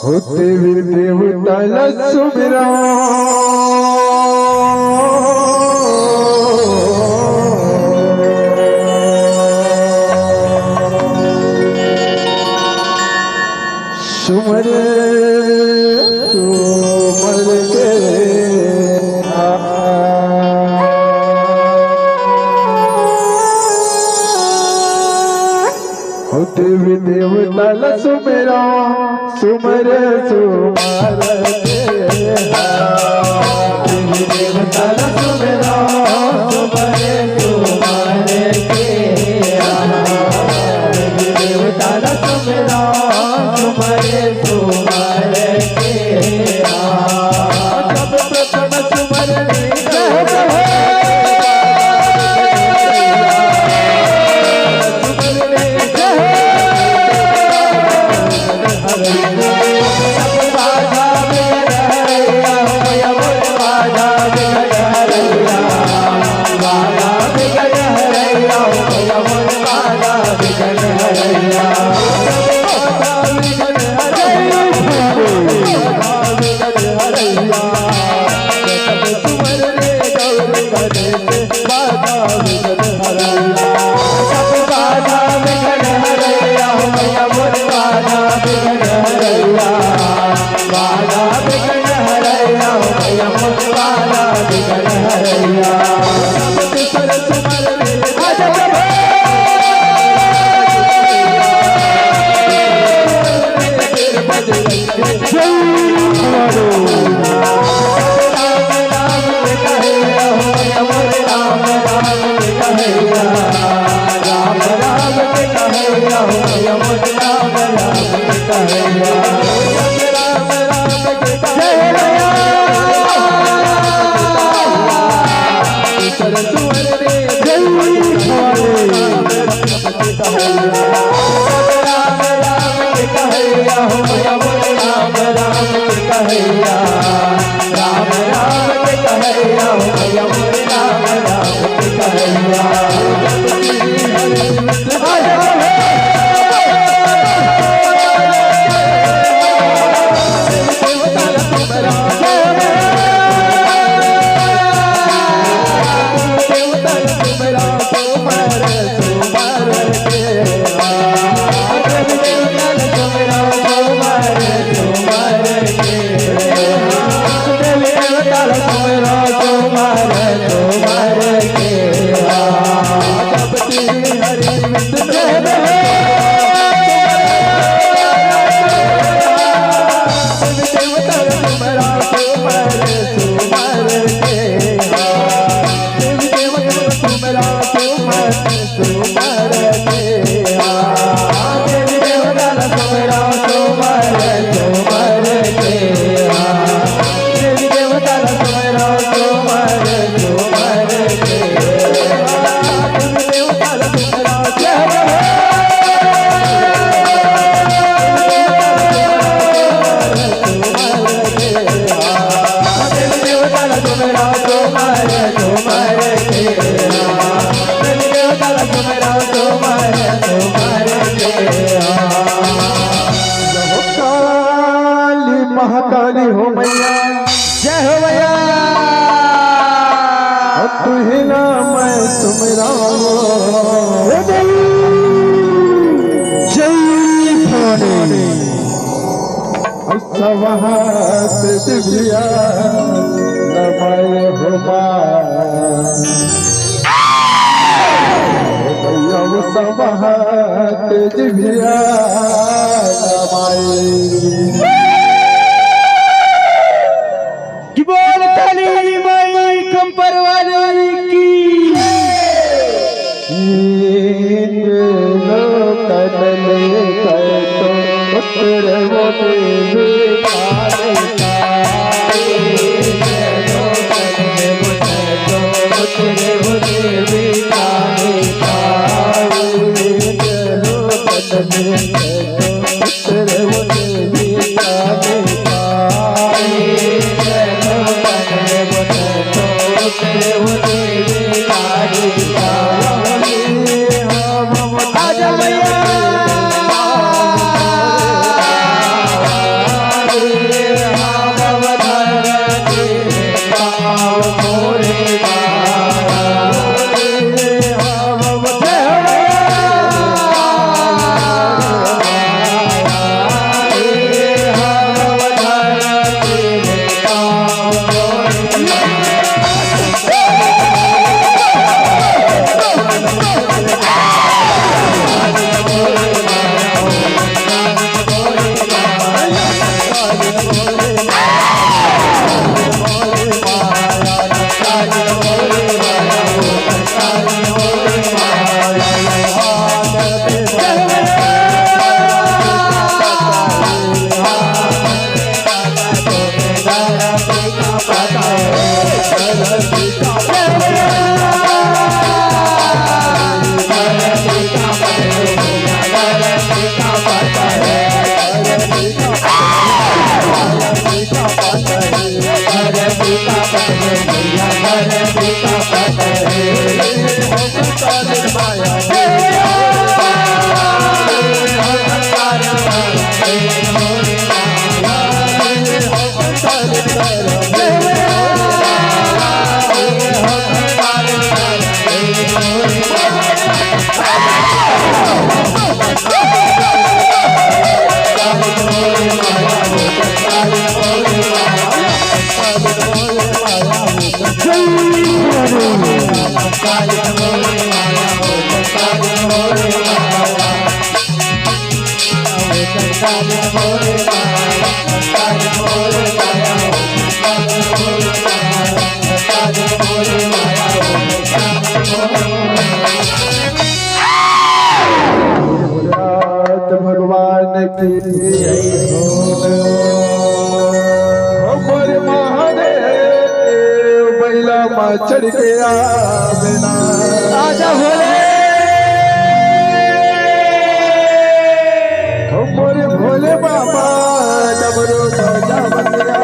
होते भी देवताला सुमिरा सुमर सुमर के होते भी देवताला सुमिरा सुमर सुमर देवी देवताला सुमिरा सुमर सुमर देवी देवताला सुमिरा सुमर सुमर जब प्रथम सुमर महाकाली हो मैया जय हो मैया तू ही ना मैं तुमरा जय भवानी सवहात दिव्या नमय हो मैया सवहात दिव्या नमय कंपर वाली की कदले तो पुत्र वो की जय हो। हमारे महादेव बैला माँ चढ़ के आवेला आजा भोले। हमारे भोले बाबा डमरू बजा बजा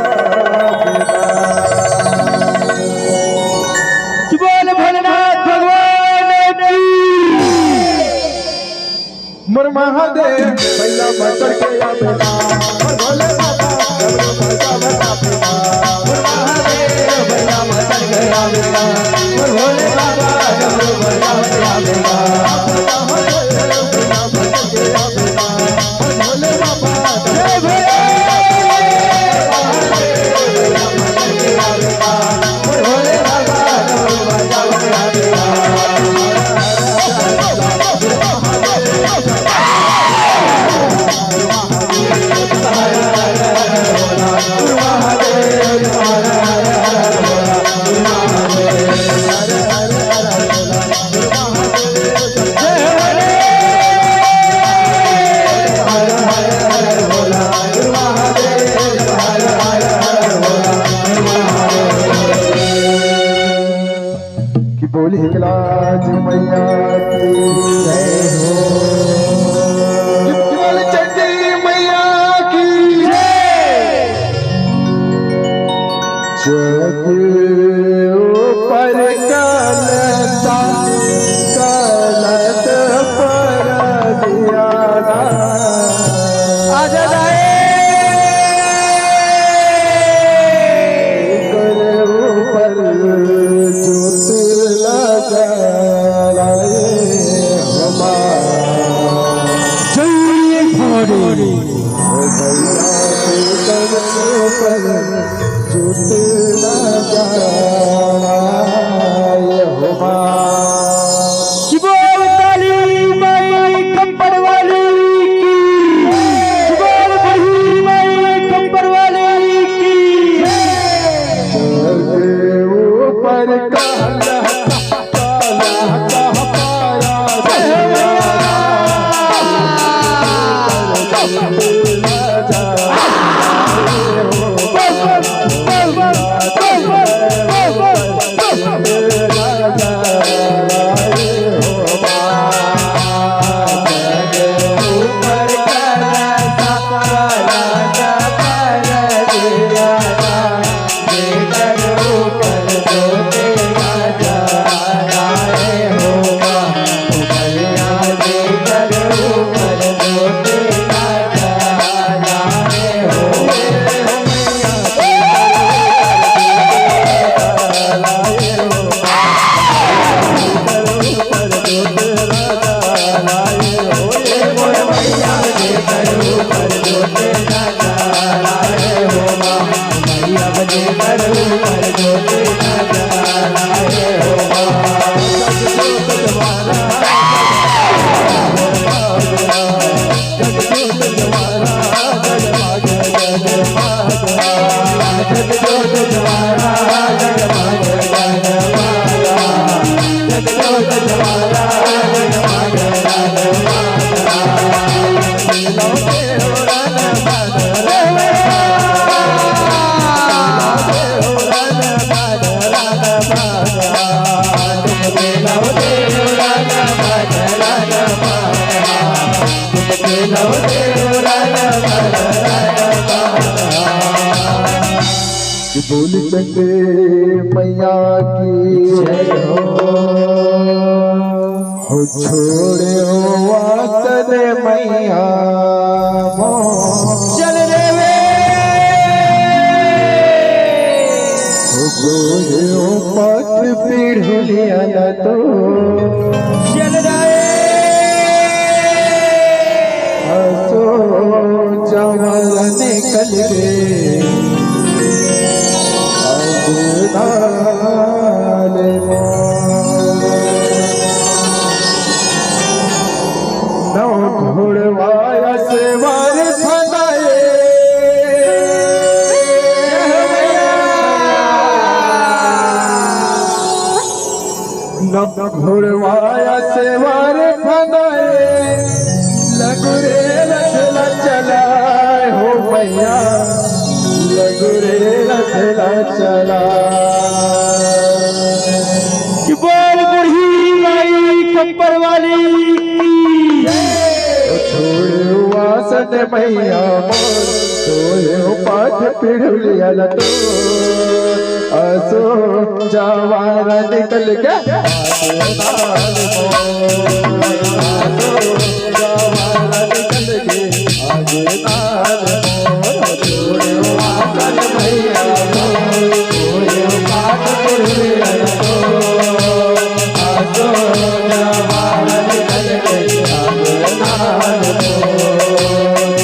बोल भोलेनाथ भगवान की। मोर महादेव बैला माँ चढ़ के आवेला भोले बाबा डमरू बजा बजा मोर महादेव बैला माँ चढ़ के आवेला भोले बाबा डमरू बजा बजा भोले बाबा जय भोले भोले बाबा डमरू बजा बजा बोली हिंगलाज मैया की जय हो। बोली चंडी मैया की जय। जग ऊपर कलता कलत पर दियाना आजा बोल चंडे मैया की जय हो छोड़े हो वातन मैया चल रे वे हो गोरे हो पथ पीढ़ुलिया न तो चल रहे हसो जमल निकल गए घोड़वाया से वार फनाए न घोड़वाया से वार फनाए लगुरे लच लच रखला चला कि बोल बूढ़ी माई खप्पर वाली छोड़ वासन मैया मोर सोयो पाठ पिढ़लिया तो असो जवारा निकल गया आसो जवारा निकल गया आगे नाल मोर छोड़ वासन मैया मोर सोयो पाठ पिढ़लिया तो आसो जवारा निकल गया आगे नाल चला